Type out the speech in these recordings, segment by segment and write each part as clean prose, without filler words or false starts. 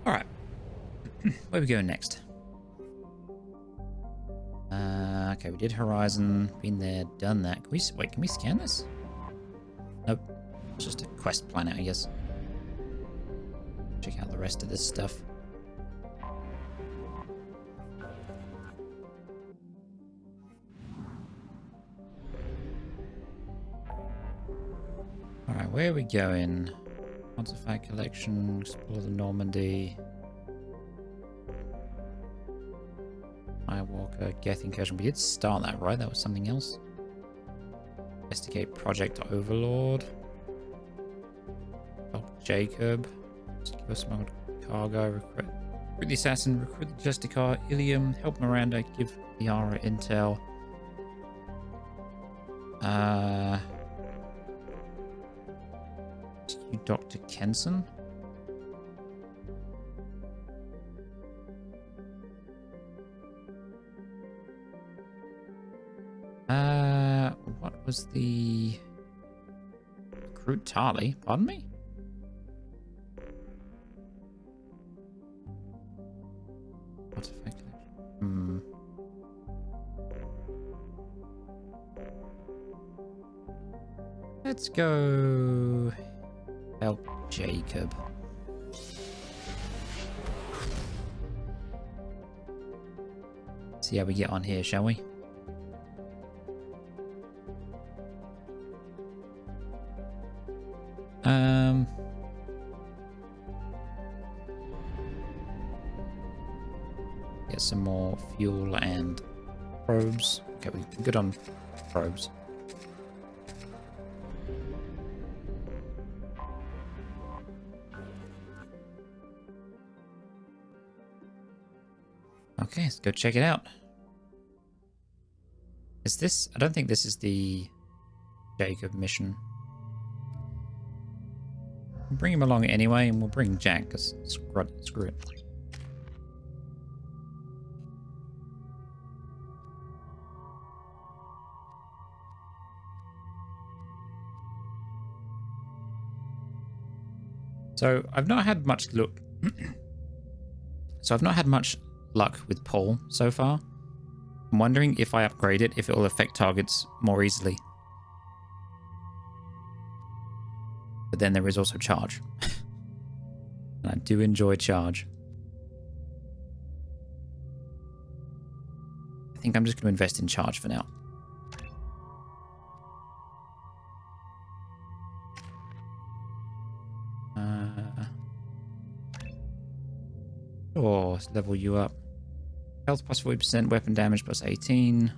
Alright. Where are we going next? Okay, we did Horizon. Been there, done that. Can we wait, can we scan this? Nope. It's just a quest planet, I guess. Check out the rest of this stuff. Alright, where are we going? Artifact collection, explore the Normandy. Firewalker, Geth incursion. We did start that, right? That was something else. Investigate Project Overlord. Help Jacob. Secure smuggled cargo. Recruit the assassin. Recruit the Justicar. Ilium. Help Miranda. Give Liara intel. You Dr. Kenson. What was the recruit Tali? Pardon me? Artifact. Let's go help Jacob. See how we get on here, shall we? Get some more fuel and probes. Okay, we're good on probes. Okay, let's go check it out. Is this... I don't think this is the Jacob mission. We'll bring him along anyway, and we'll bring Jack, because screw it. So, I've not had much luck. I've not had much luck with Paul so far. I'm wondering if I upgrade it, if it will affect targets more easily. But then there is also charge. And I do enjoy charge. I think I'm just going to invest in charge for now. Oh, let's level you up. Health plus 40%, weapon damage plus 18.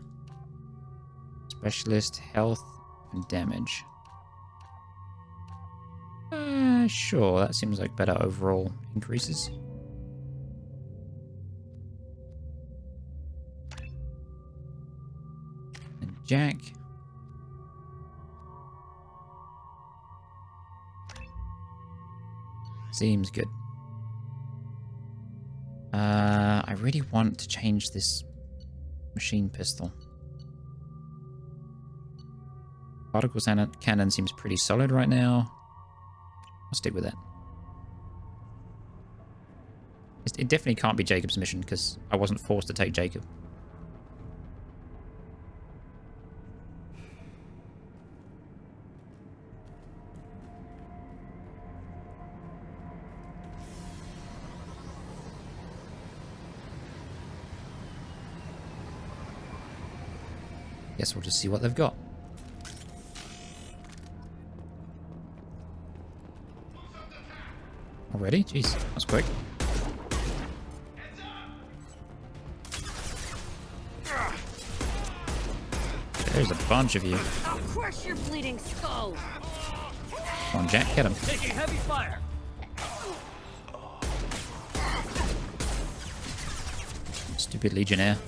Specialist, health, and damage. Sure, that seems like better overall increases. And Jack. Seems good. I really want to change this machine pistol. Particle cannon seems pretty solid right now. I'll stick with that. It definitely can't be Jacob's mission because I wasn't forced to take Jacob. Guess we'll just see what they've got. Already? Jeez, that's quick. There's a bunch of you. I'll crush your bleeding skull. Come on, Jack, get him. Taking heavy fire. Stupid Legionnaire.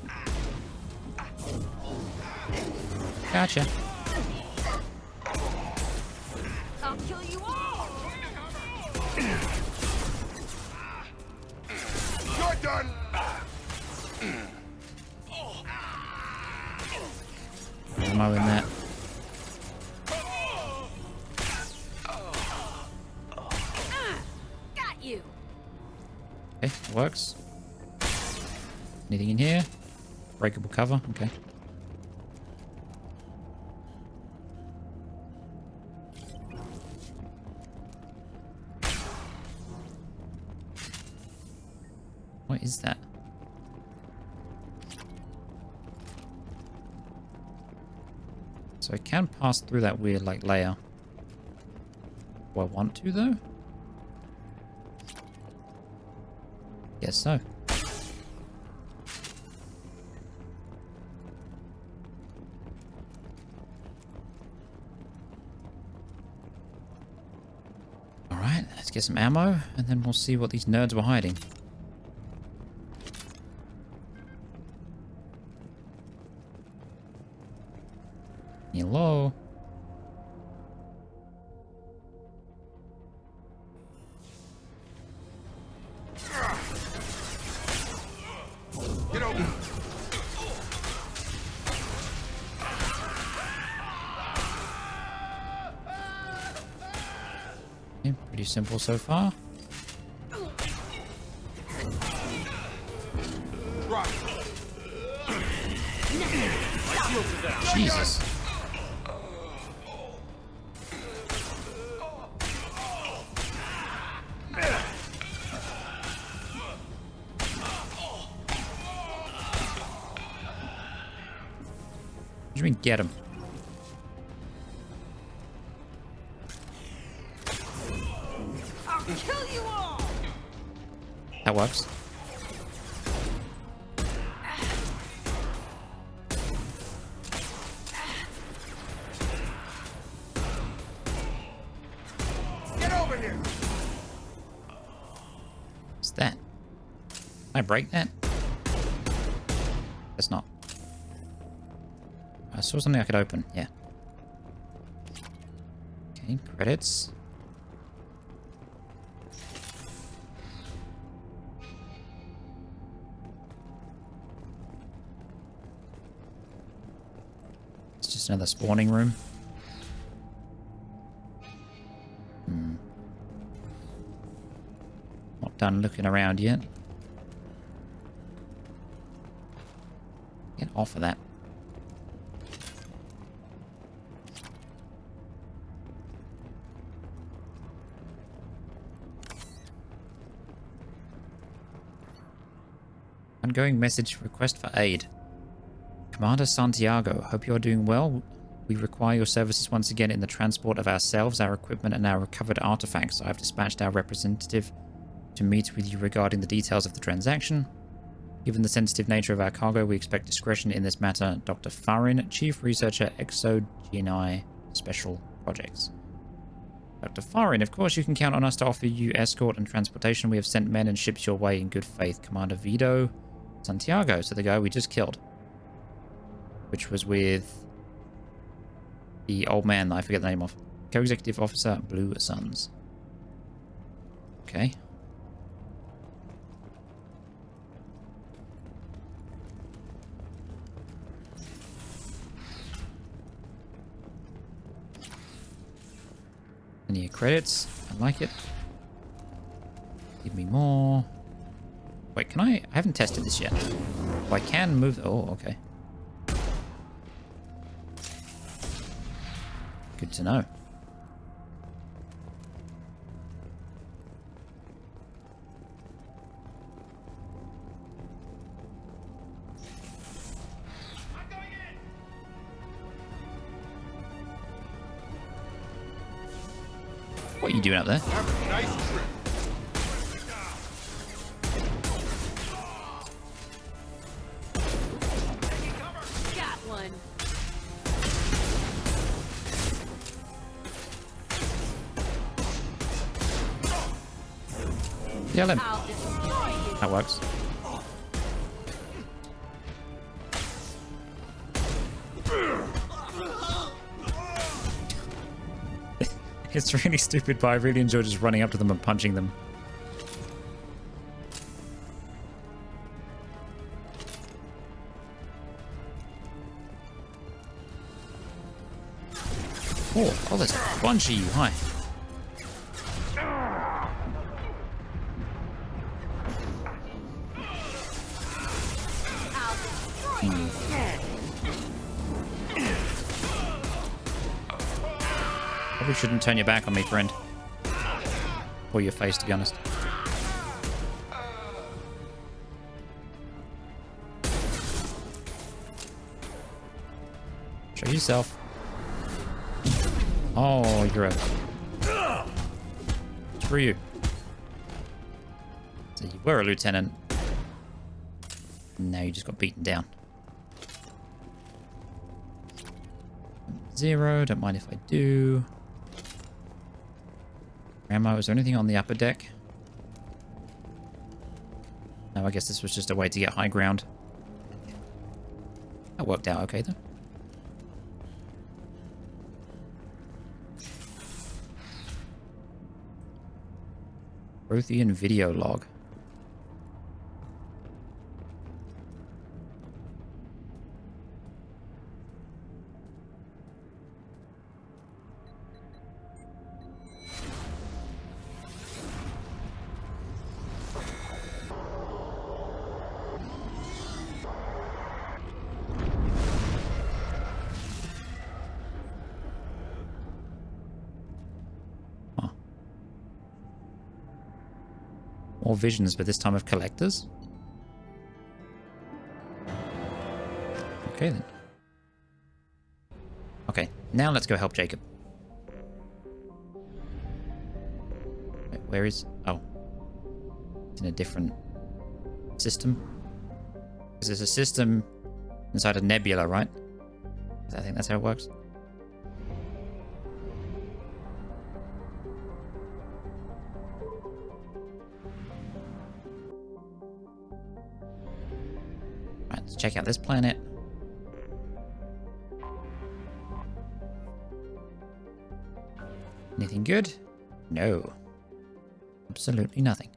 Gotcha. I'll kill you all. You're done. Ammo in that. Got you. Okay, that works. Anything in here? Breakable cover, okay. What is that? So I can pass through that weird like layer. Do I want to though? Guess so. Alright, let's get some ammo and then we'll see what these nerds were hiding. Hello? Get over. Okay, pretty simple so far. Rock. Jesus. What do you mean get him? I'll kill you all! That works. Get over here. What's that? Can I break that? That's not. I saw something I could open. Yeah. Okay, credits. It's just another spawning room. Not done looking around yet. Get off of that. Ongoing message request for aid. Commander Santiago, hope you're doing well. We require your services once again in the transport of ourselves, our equipment, and our recovered artifacts. I have dispatched our representative to meet with you regarding the details of the transaction. Given the sensitive nature of our cargo, we expect discretion in this matter. Dr. Farin, Chief Researcher, ExoGeni Special Projects. Dr. Farin, of course you can count on us to offer you escort and transportation. We have sent men and ships your way in good faith. Commander Vito Santiago, so the guy we just killed. Which was with the old man that I forget the name of. Co-Executive Officer, Blue Suns. Okay. Any credits? I like it. Give me more. Wait, can I haven't tested this yet. Oh, I can move. Oh, okay. Good to know. What are you doing up there? Have a nice trip. Got one. Yeah, let I'll destroy you. that works. It's really stupid, but I really enjoy just running up to them and punching them. Oh, there's a bunch of you. Hi. Probably shouldn't turn your back on me, friend. Or your face, to be honest. Show yourself. Oh, you're a... Screw you. So you were a lieutenant. Now you just got beaten down. 0, don't mind if I do. Ammo, is there anything on the upper deck? No, I guess this was just a way to get high ground. That worked out okay, though. Prothean video log. More visions, but this time of collectors. Okay, then. Okay, now let's go help Jacob. Wait, where is... Oh. It's in a different system. Because there's a system inside a nebula, right? I think that's how it works. Let's check out this planet. Anything good? No. Absolutely nothing.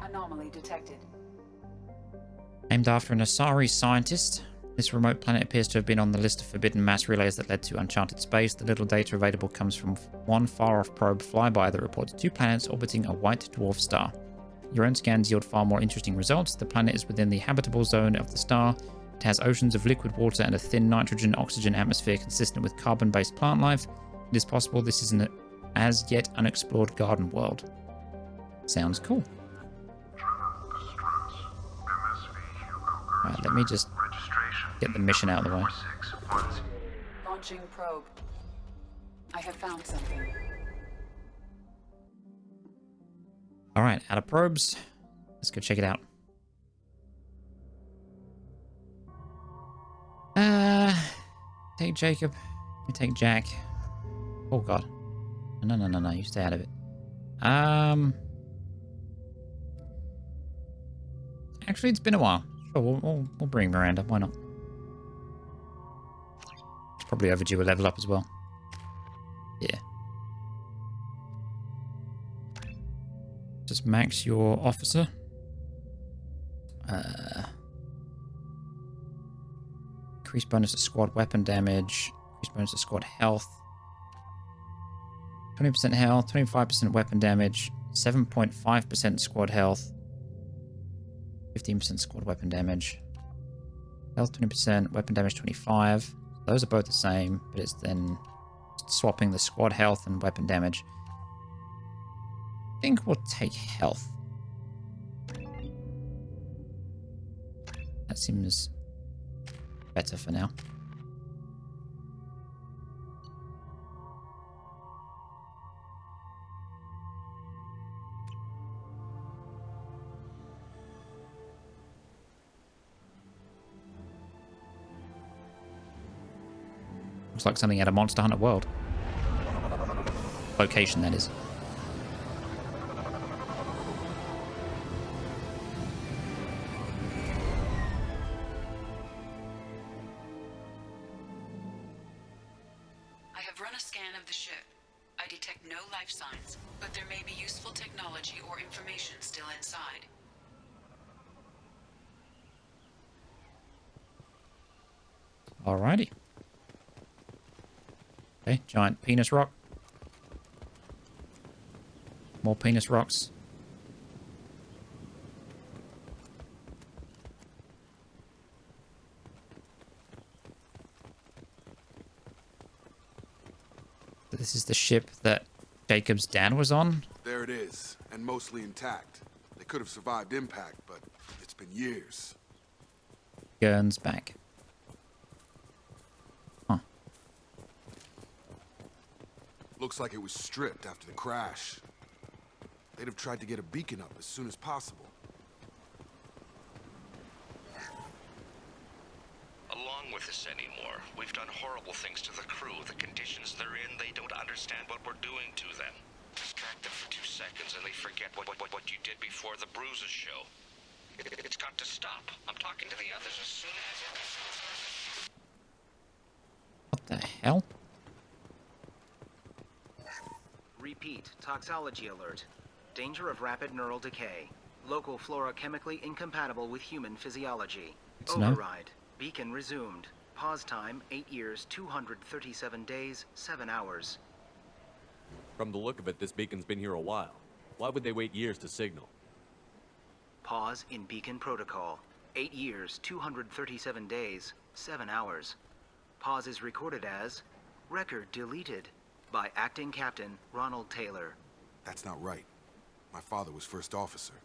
Anomaly detected. Named after an Asari scientist, this remote planet appears to have been on the list of forbidden mass relays that led to uncharted space. The little data available comes from one far-off probe flyby that reports 2 planets orbiting a white dwarf star. Your own scans yield far more interesting results. The planet is within the habitable zone of the star. It has oceans of liquid water and a thin nitrogen-oxygen atmosphere consistent with carbon-based plant life. It is possible this is an as yet unexplored garden world. Sounds cool. Alright, let me just get the mission out of the way. Launching probe. I have found something. Alright, out of probes. Let's go check it out. Take Jacob. We take Jack. Oh god. No, you stay out of it. Actually, it's been a while. Sure, we'll bring Miranda. Why not? It's probably overdue a level up as well. Yeah. Just max your officer. Increase bonus to squad weapon damage. Increase bonus to squad health. 20% health, 25% weapon damage, 7.5% squad health, 15% squad weapon damage. Health 20%, weapon damage 25. Those are both the same, but it's then swapping the squad health and weapon damage. I think we'll take health. That seems better for now. Looks like something out of Monster Hunter World. Location, that is. I have run a scan of the ship. I detect no life signs, but there may be useful technology or information still inside. Alrighty. Okay, giant penis rock. More penis rocks. This is the ship that Jacob's dad was on. There it is, and mostly intact. They could have survived impact, but it's been years. Gurn's back. Huh. Looks like it was stripped after the crash. They'd have tried to get a beacon up as soon as possible. Along with this anymore. We've done horrible things to the crew. The conditions they're in, they don't understand what we're doing to them. Distract them for 2 seconds and they forget what you did before the bruises show. It's got to stop. I'm talking to the others as soon as... What the hell? Repeat, toxology alert. Danger of rapid neural decay. Local flora chemically incompatible with human physiology. Good to know. Override. Beacon resumed. Pause time, 8 years, 237 days, 7 hours. From the look of it, this beacon's been here a while. Why would they wait years to signal? Pause in beacon protocol. 8 years, 237 days, 7 hours. Pause is recorded as record deleted by acting captain Ronald Taylor. That's not right. My father was first officer.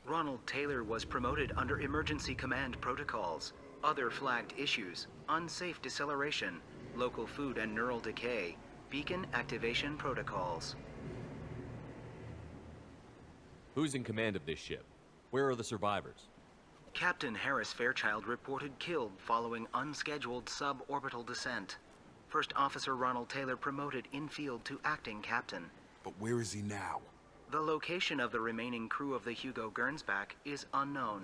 Ronald Taylor was promoted under emergency command protocols. Other flagged issues: unsafe deceleration, local food and neural decay, beacon activation protocols. Who's in command of this ship? Where are the survivors? Captain Harris Fairchild reported killed following unscheduled suborbital descent. First Officer Ronald Taylor promoted in-field to acting captain. But where is he now? The location of the remaining crew of the Hugo Gernsback is unknown.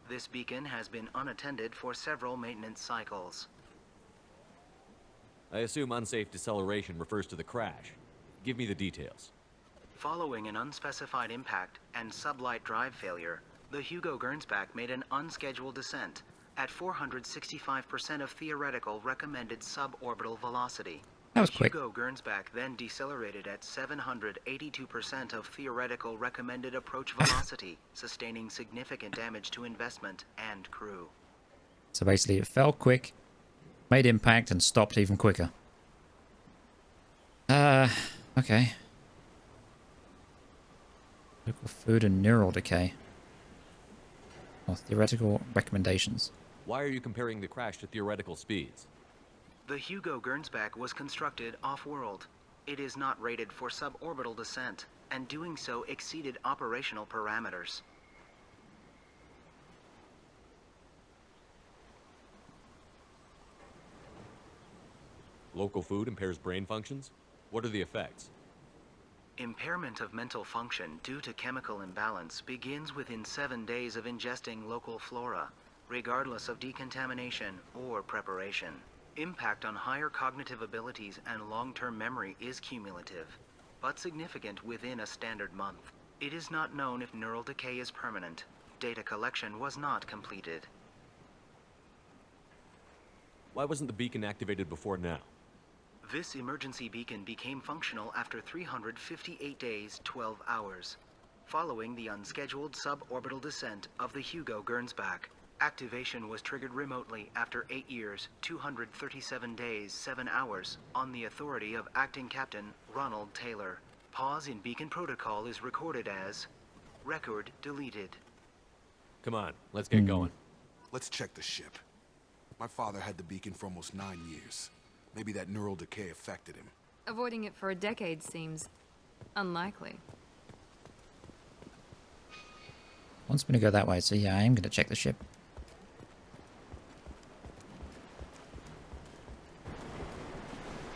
This beacon has been unattended for several maintenance cycles. I assume unsafe deceleration refers to the crash. Give me the details. Following an unspecified impact and sublight drive failure, the Hugo Gernsback made an unscheduled descent at 465% of theoretical recommended suborbital velocity. That was quick. Hugo Gernsback then decelerated at 782% of theoretical recommended approach velocity, sustaining significant damage to investment and crew. So basically it fell quick, made impact, and stopped even quicker. Okay. Local food and neural decay. Or theoretical recommendations. Why are you comparing the crash to theoretical speeds? The Hugo Gernsback was constructed off-world. It is not rated for suborbital descent, and doing so exceeded operational parameters. Local food impairs brain functions? What are the effects? Impairment of mental function due to chemical imbalance begins within 7 days of ingesting local flora, regardless of decontamination or preparation. Impact on higher cognitive abilities and long-term memory is cumulative, but significant within a standard month. It is not known if neural decay is permanent. Data collection was not completed. Why wasn't the beacon activated before now? This emergency beacon became functional after 358 days, 12 hours, following the unscheduled suborbital descent of the Hugo Gernsback. Activation was triggered remotely after 8 years, 237 days, 7 hours, on the authority of Acting Captain Ronald Taylor. Pause in beacon protocol is recorded as record deleted. Come on, let's get going. Let's check the ship. My father had the beacon for almost 9 years. Maybe that neural decay affected him. Avoiding it for a decade seems unlikely. Wants me to go that way, so yeah, I am going to check the ship.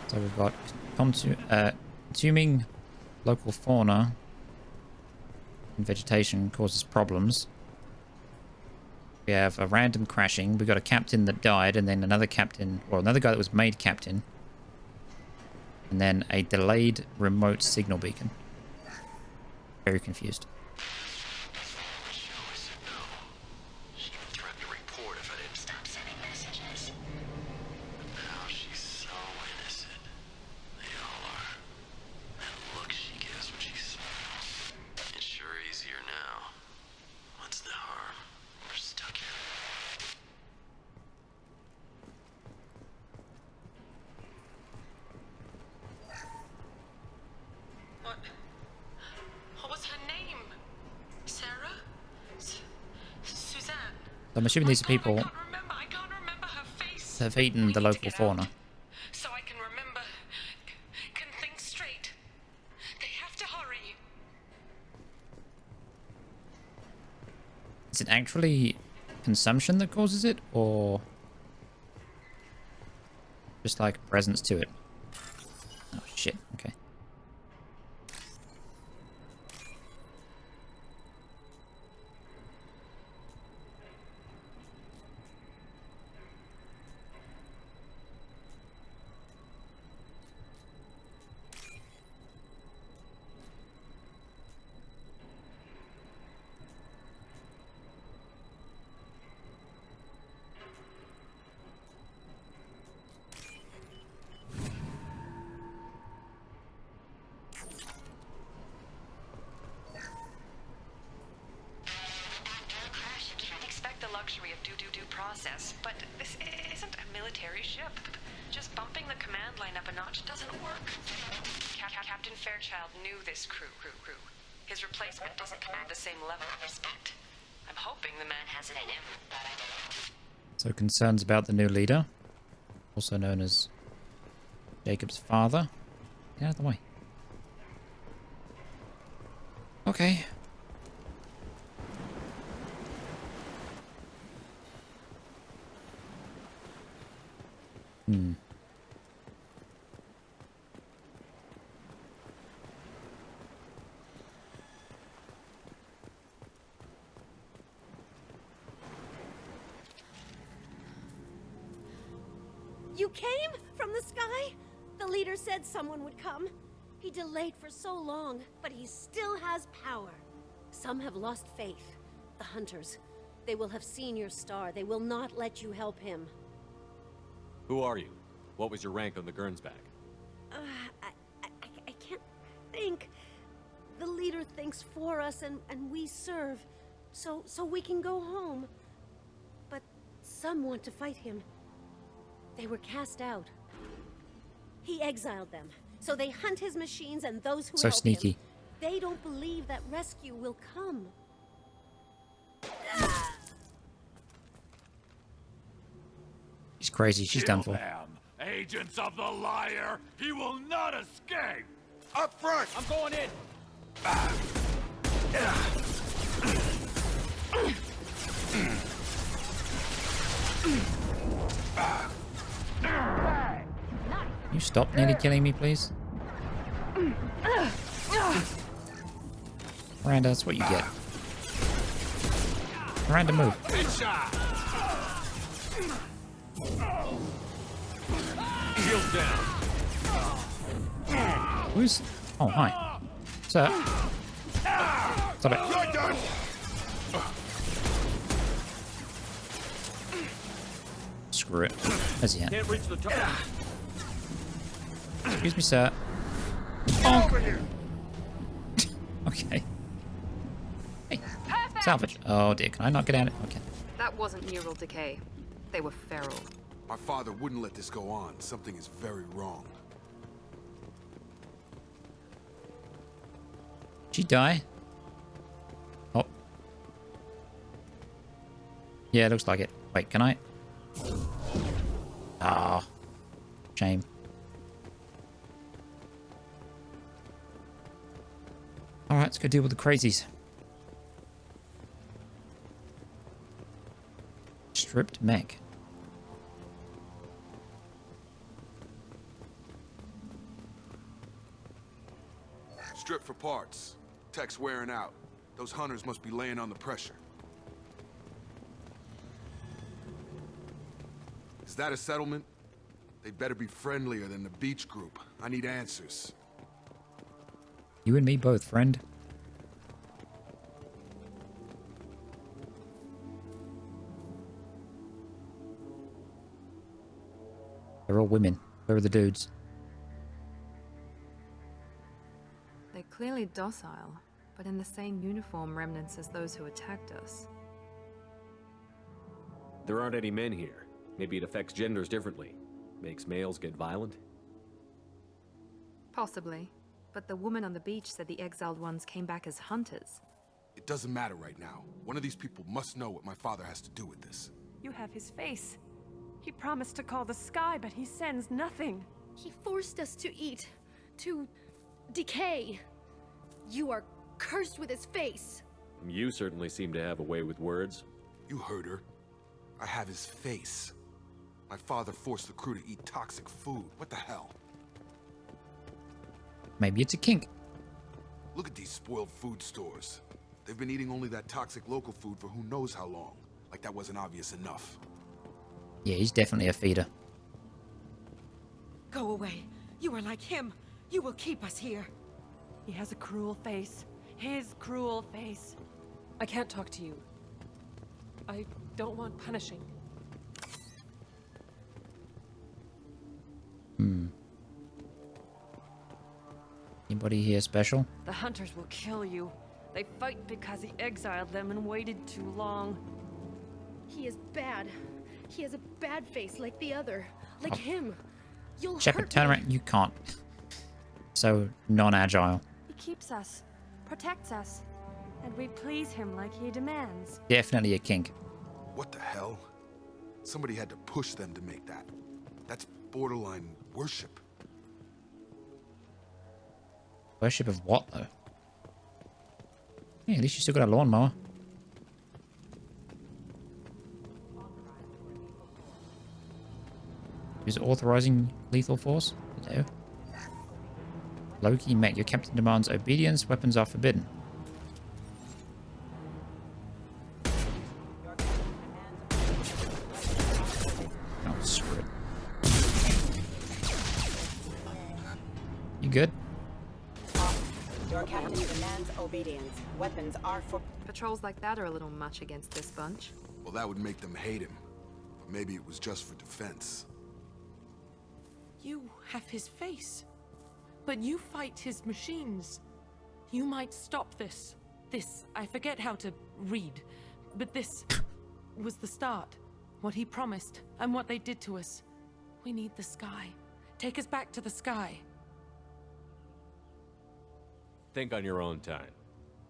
So we've got consuming local fauna and vegetation causes problems. We have a random crashing. We got a captain that died, and then another captain, or another guy that was made captain. And then a delayed remote signal beacon. Very confused. She even threatened to report if I didn't stop sending messages. But now she's so innocent. They all are. And look she gives when she smiles. I'm assuming these are people I can't remember her face. that have eaten the local fauna. So I can remember, can think straight. They have to hurry. Is it actually consumption that causes it, or just like presence to it? Oh shit, okay. You can't expect the luxury of due process, but this isn't a military ship. Just bumping the command line up a notch doesn't work. Captain Fairchild knew this crew. His replacement doesn't command the same level of respect. I'm hoping the man has it in him, but I don't. So concerns about the new leader, also known as Jacob's father. Get out of the way. Okay. You came from the sky? The leader said someone would come. He delayed for so long, but he still has power. Some have lost faith. The hunters. They will have seen your star. They will not let you help him. Who are you? What was your rank on the Gernsback? I can't think. The leader thinks for us and we serve. So we can go home. But some want to fight him. They were cast out. He exiled them. So they hunt his machines and those who So help sneaky. him. They don't believe that rescue will come. She's crazy. She's done for. Them. Agents of the liar! He will not escape! Up front! I'm going in! You stop nearly killing me, please? Miranda, that's what you get. Miranda, move. Shield down! Who's... Oh, hi. Sir. Stop it. You're done! Screw it. There's your hand. Can't reach the top. Excuse me, sir. Over here! Okay. Hey. Salvage. Oh dear, can I not get at it? Okay. That wasn't neural decay. They were feral. My father wouldn't let this go on. Something is very wrong. Did she die? Oh. Yeah, it looks like it. Wait, can I? Ah. Shame. Alright, let's go deal with the crazies. Stripped mech. Strip for parts. Tech's wearing out. Those hunters must be laying on the pressure. Is that a settlement? They'd better be friendlier than the beach group. I need answers. You and me both, friend. They're all women. Where are the dudes? They're clearly docile, but in the same uniform remnants as those who attacked us. There aren't any men here. Maybe it affects genders differently. Makes males get violent? Possibly. But the woman on the beach said the exiled ones came back as hunters. It doesn't matter right now. One of these people must know what my father has to do with this. You have his face. He promised to call the sky, but he sends nothing. He forced us to eat, to decay. You are cursed with his face. You certainly seem to have a way with words. You heard her. I have his face. My father forced the crew to eat toxic food. What the hell? Maybe it's a kink. Look at these spoiled food stores. They've been eating only that toxic local food for who knows how long. Like that wasn't obvious enough. Yeah, he's definitely a feeder. Go away. You are like him. You will keep us here. He has a cruel face. His cruel face. I can't talk to you. I don't want punishing. Anybody here special? The hunters will kill you. They fight because he exiled them and waited too long. He is bad. He has a bad face like the other. Like him. You'll Shepard, hurt turn me. around. You can't. So non-agile. He keeps us, protects us, and we please him like he demands. Definitely a kink. What the hell? Somebody had to push them to make that. That's borderline worship. Worship of what, though? Yeah, at least you still got a lawnmower. Who's authorizing lethal force? Hello. Loki met. Your captain demands obedience. Weapons are forbidden. Oh, screw it. You good? Your captain demands obedience. Weapons are for... Patrols like that are a little much against this bunch. Well, that would make them hate him. But maybe it was just for defense. You have his face, but you fight his machines. You might stop this. This, I forget how to read, but this was the start. What he promised, and what they did to us. We need the sky. Take us back to the sky. Think on your own time.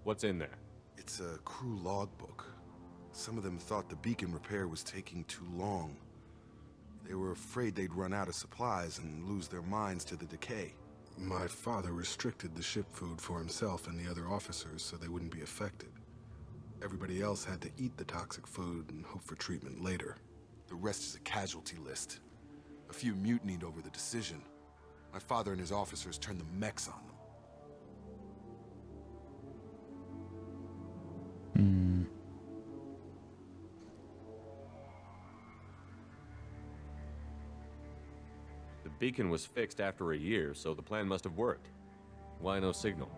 What's in there? It's a crew logbook. Some of them thought the beacon repair was taking too long. They were afraid they'd run out of supplies and lose their minds to the decay. My father restricted the ship food for himself and the other officers so they wouldn't be affected. Everybody else had to eat the toxic food and hope for treatment later. The rest is a casualty list. A few mutinied over the decision. My father and his officers turned the mechs on them. The beacon was fixed after a year, so the plan must have worked. Why no signal?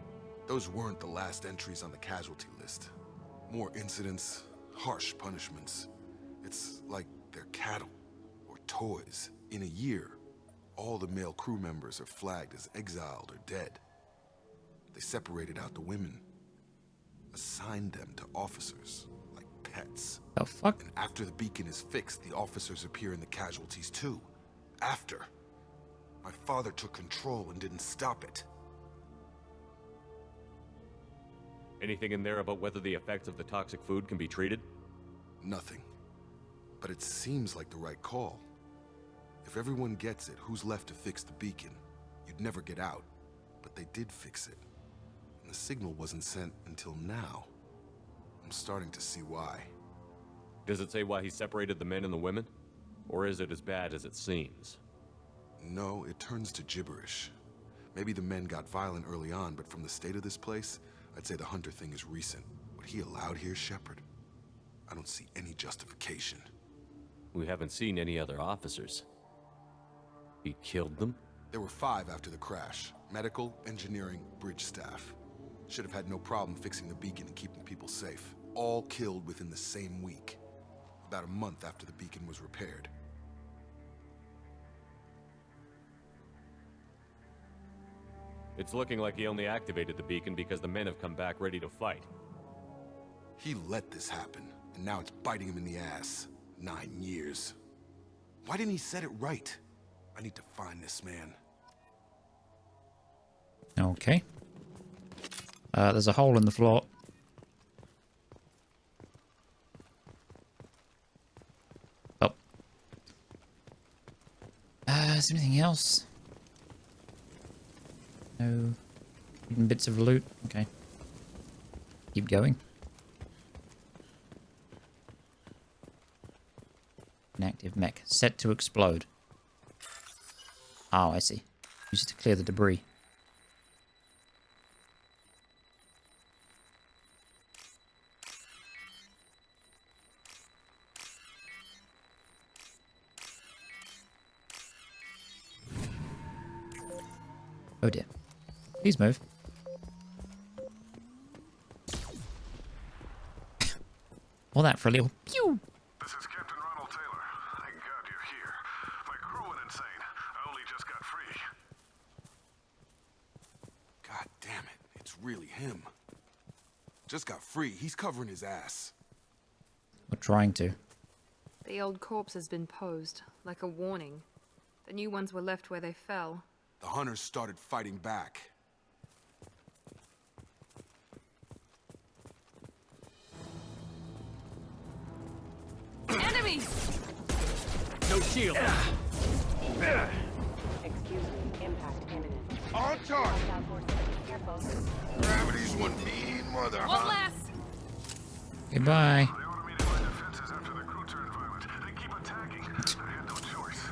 Those weren't the last entries on the casualty list. More incidents, harsh punishments. It's like they're cattle, or toys. In a year, all the male crew members are flagged as exiled or dead. They separated out the women, assigned them to officers, like pets. The fuck? And after the beacon is fixed, the officers appear in the casualties too. After. My father took control and didn't stop it. Anything in there about whether the effects of the toxic food can be treated? Nothing. But it seems like the right call. If everyone gets it, who's left to fix the beacon? You'd never get out. But they did fix it. And the signal wasn't sent until now. I'm starting to see why. Does it say why he separated the men and the women? Or is it as bad as it seems? No, it turns to gibberish. Maybe the men got violent early on, but from the state of this place, I'd say the Hunter thing is recent. What he allowed here, Shepard? I don't see any justification. We haven't seen any other officers. He killed them? There were 5 after the crash. Medical, engineering, bridge staff. Should have had no problem fixing the beacon and keeping people safe. All killed within the same week. About a month after the beacon was repaired. It's looking like he only activated the beacon because the men have come back ready to fight. He let this happen, and now it's biting him in the ass. 9 years. Why didn't he set it right? I need to find this man. Okay. There's a hole in the floor. Is there anything else? No. Even bits of loot. Okay. Keep going. Inactive mech. Set to explode. Oh, I see. Use it to clear the debris. Oh dear. Please move. All that for a little pew. This is Captain Ronald Taylor. Thank God you're here. My crew went insane. I only just got free. God damn it. It's really him. Just got free. He's covering his ass. We're trying to. The old corpse has been posed, like a warning. The new ones were left where they fell. The hunters started fighting back. Enemies! No shield. Excuse me. Impact imminent. On target. Careful. Gravity's one mean mother. One less! Goodbye. They automated my defenses after the crew turned violent. They keep attacking. I had no choice.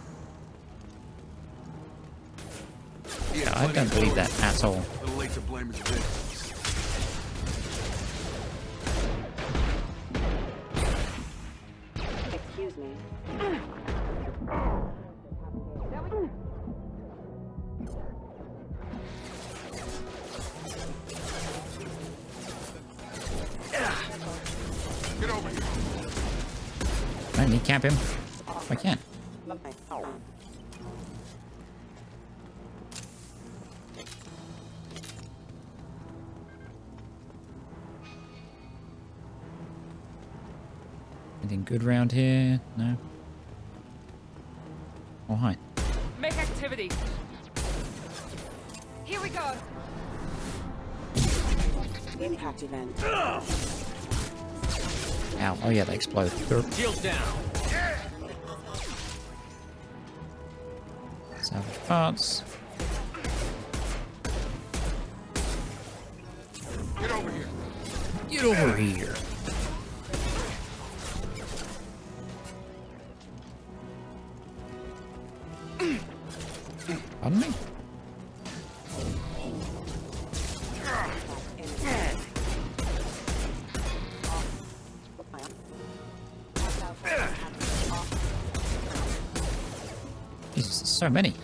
Yeah, I don't believe that at all. A little late to blame his victims. Excuse me. Get over here. I kneecap him. If I can. Anything good around here? No. Oh, hi. Make activity. Here we go. Impact event. Ow. Oh yeah, they explode. Shield down. Salvage parts. Get over here. Get over here. Pardon me? Jesus, there's so many.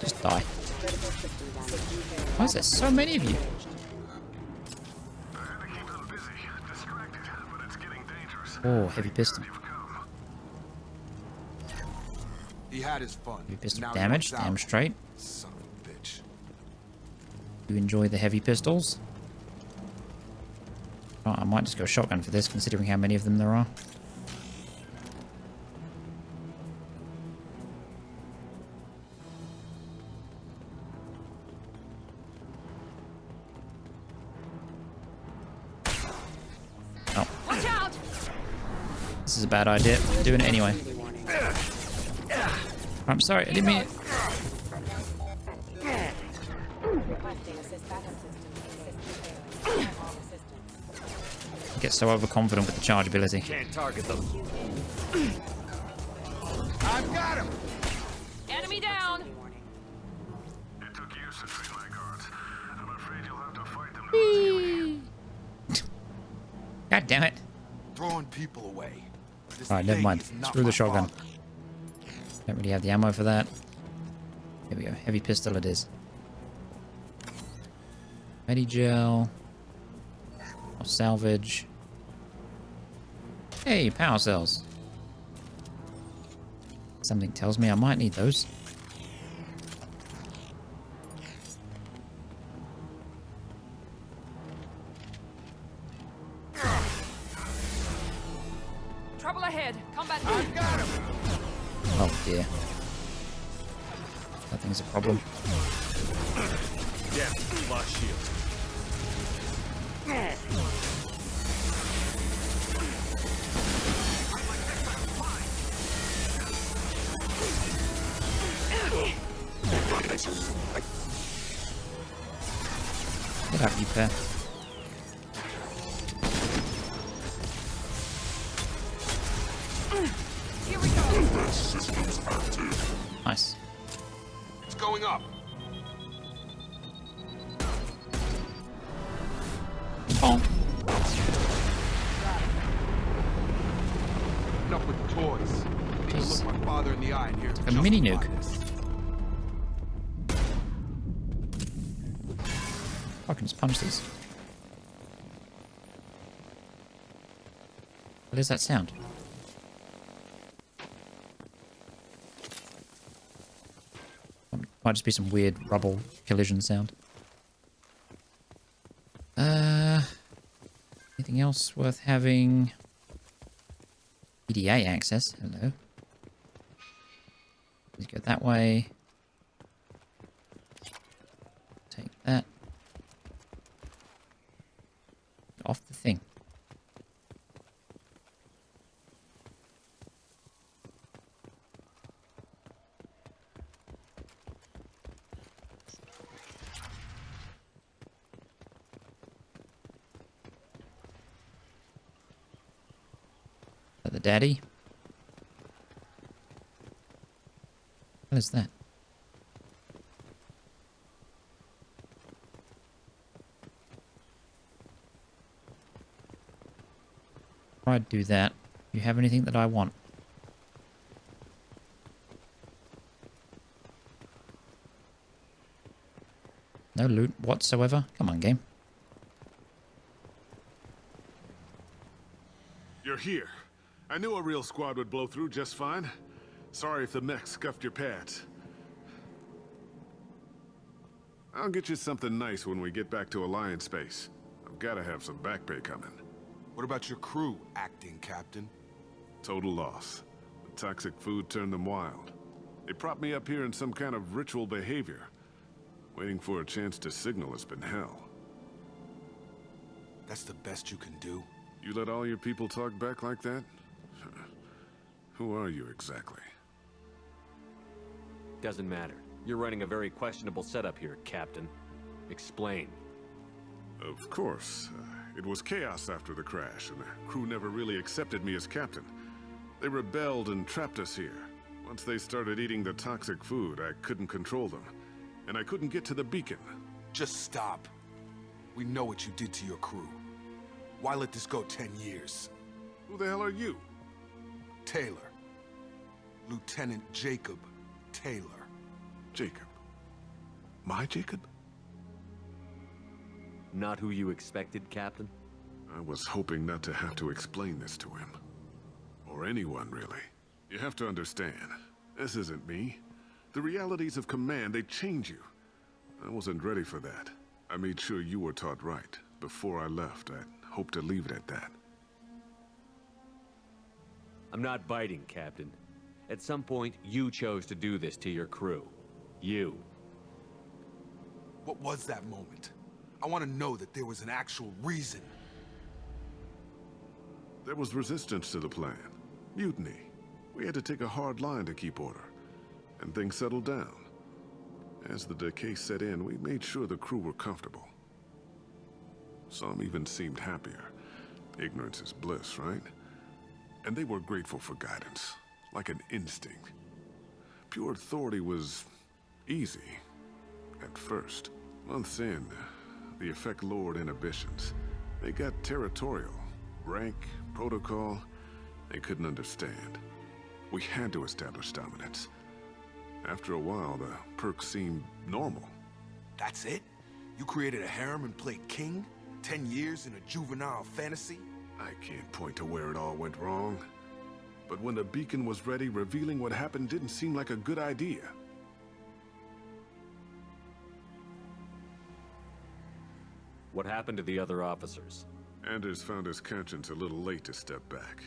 Just die. Why is there so many of you? I had to keep them busy, distracted, but it's getting dangerous. Oh, heavy pistol. He had his fun. Heavy pistol Now he damage, wants out. damn straight. Son of a bitch. You enjoy the heavy pistols? Oh, I might just go shotgun for this, considering how many of them there are. Oh. Watch out! This is a bad idea. I'm doing it anyway. I'm sorry, I didn't mean it. Requesting assist backup system. I get so overconfident with the charge ability. Can't target them. I've got him. Enemy down! It took years to train my guards. I'm afraid you'll have to fight them. God damn it. Throwing people away. This Alright, never thing mind. is not Screw the my shotgun. father. Don't really have the ammo for that. Here we go. Heavy pistol it is. Medigel. Or salvage. Hey, power cells. Something tells me I might need those. Trouble ahead. Combat. I've got him. Oh dear. That thing's a problem. Damn, lost shield. Get up, you pair. Here we go. Nice. It's going up. Bonk. Enough with the toys. I need to Jeez. look my father in the eye and hear A mini nuke. I can just punch these. What is that sound? Might just be some weird rubble collision sound. Anything else worth having? EDA access. Hello. Let's go that way. Take that. Off the thing. The daddy. What is that? I'd do that. You have anything that I want? No loot whatsoever? Come on, game. You're here. I knew a real squad would blow through just fine. Sorry if the mech scuffed your pads. I'll get you something nice when we get back to Alliance space. I've got to have some back pay coming. What about your crew, acting captain? Total loss. The toxic food turned them wild. They propped me up here in some kind of ritual behavior. Waiting for a chance to signal has been hell. That's the best you can do? You let all your people talk back like that? Who are you exactly? Doesn't matter. You're running a very questionable setup here, Captain. Explain. Of course. It was chaos after the crash, and the crew never really accepted me as captain. They rebelled and trapped us here. Once they started eating the toxic food, I couldn't control them. And I couldn't get to the beacon. Just stop. We know what you did to your crew. Why let this go 10 years? Who the hell are you? Taylor. Lieutenant Jacob Taylor. Jacob? My Jacob? Not who you expected, Captain? I was hoping not to have to explain this to him. Or anyone, really. You have to understand, this isn't me. The realities of command, they change you. I wasn't ready for that. I made sure you were taught right. Before I left, I hoped to leave it at that. I'm not biting, Captain. At some point, you chose to do this to your crew. You. What was that moment? I want to know that there was an actual reason. There was resistance to the plan. Mutiny. We had to take a hard line to keep order. And things settled down. As the decay set in, we made sure the crew were comfortable. Some even seemed happier. Ignorance is bliss, right? And they were grateful for guidance, like an instinct. Pure authority was easy, at first. Months in, the effect lowered inhibitions. They got territorial. Rank, protocol, they couldn't understand. We had to establish dominance. After a while, the perks seemed normal. That's it? You created a harem and played king? 10 years in a juvenile fantasy? I can't point to where it all went wrong. But when the beacon was ready, revealing what happened didn't seem like a good idea. What happened to the other officers? Anders found his conscience a little late to step back.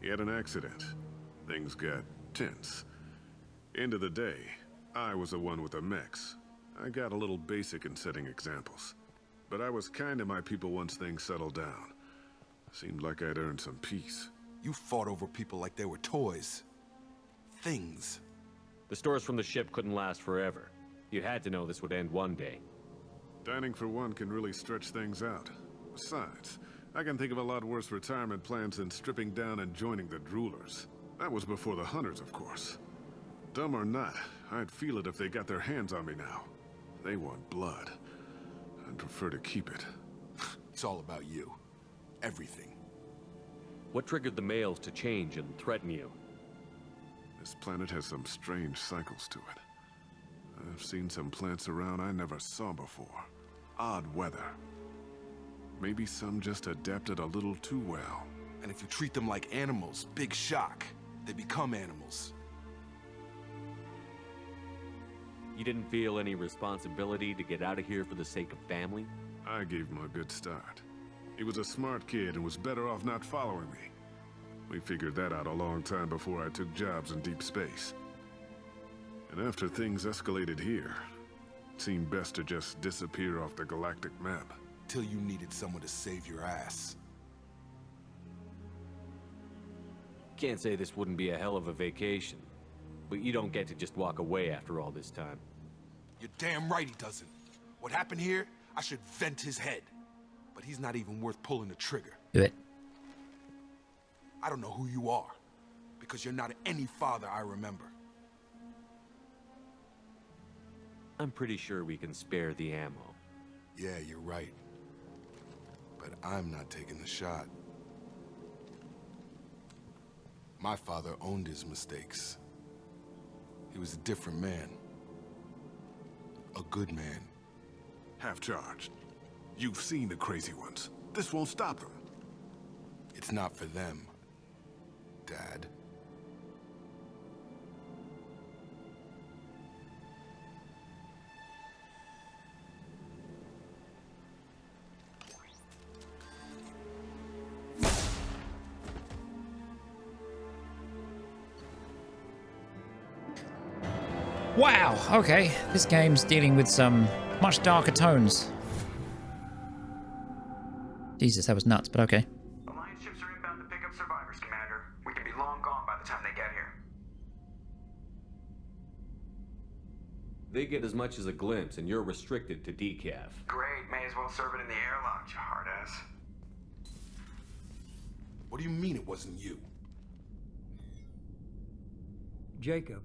He had an accident. Things got tense. End of the day, I was the one with the mechs. I got a little basic in setting examples. But I was kind to my people once things settled down. Seemed like I'd earned some peace. You fought over people like they were toys. Things. The stores from the ship couldn't last forever. You had to know this would end one day. Dining for one can really stretch things out. Besides, I can think of a lot worse retirement plans than stripping down and joining the Droolers. That was before the Hunters, of course. Dumb or not, I'd feel it if they got their hands on me now. They want blood. I'd prefer to keep it. It's all about you. Everything. What triggered the males to change and threaten you? This planet has some strange cycles to it. I've seen some plants around I never saw before. Odd weather. Maybe some just adapted a little too well. And if you treat them like animals, big shock. They become animals. You didn't feel any responsibility to get out of here for the sake of family? I gave him a good start. He was a smart kid and was better off not following me. We figured that out a long time before I took jobs in deep space. And after things escalated here, it seemed best to just disappear off the galactic map. Till you needed someone to save your ass. Can't say this wouldn't be a hell of a vacation, but you don't get to just walk away after all this time. You're damn right he doesn't. What happened here, I should vent his head. But he's not even worth pulling the trigger. Do it. I don't know who you are, because you're not any father I remember. I'm pretty sure we can spare the ammo. Yeah, you're right. But I'm not taking the shot. My father owned his mistakes. He was a different man. A good man. Half-charged. You've seen the crazy ones. This won't stop them. It's not for them, Dad. Wow, okay. This game's dealing with some much darker tones. Jesus, that was nuts, but okay. Alliance ships are inbound to pick up survivors, Commander. We can be long gone by the time they get here. They get as much as a glimpse, and you're restricted to decaf. Great, may as well serve it in the airlock, you hard ass. What do you mean it wasn't you? Jacob,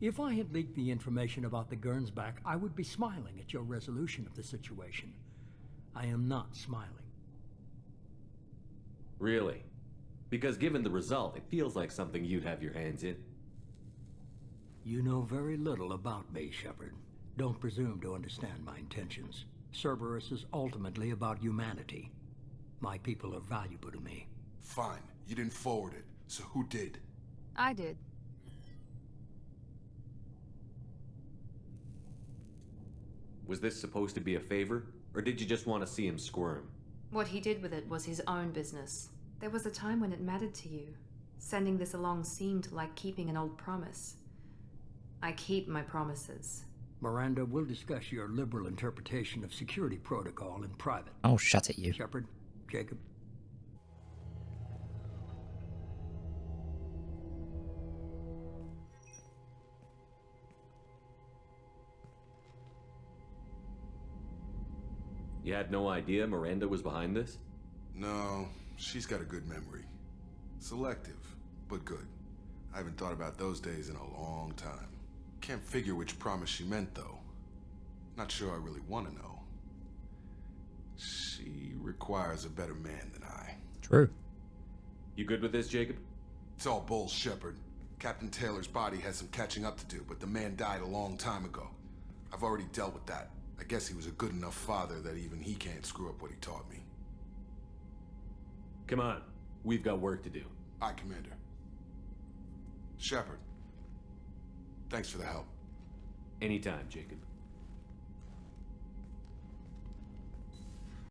if I had leaked the information about the Gernsback, I would be smiling at your resolution of the situation. I am not smiling. Really? Because given the result, it feels like something you'd have your hands in. You know very little about me, Shepard. Don't presume to understand my intentions. Cerberus is ultimately about humanity. My people are valuable to me. Fine. You didn't forward it. So who did? I did. Was this supposed to be a favor? Or did you just want to see him squirm? What he did with it was his own business. There was a time when it mattered to you. Sending this along seemed like keeping an old promise. I keep my promises. Miranda, we'll discuss your liberal interpretation of security protocol in private. Oh, shut it, you. Shepard, Jacob. You had no idea Miranda was behind this? No, she's got a good memory. Selective, but good. I haven't thought about those days in a long time. Can't figure which promise she meant, though. Not sure I really want to know. She requires a better man than I. True. You good with this, Jacob? It's all bull, Shepard. Captain Taylor's body has some catching up to do, but the man died a long time ago. I've already dealt with that. I guess he was a good enough father that even he can't screw up what he taught me. Come on. We've got work to do. Aye, Commander. Shepard. Thanks for the help. Anytime, Jacob.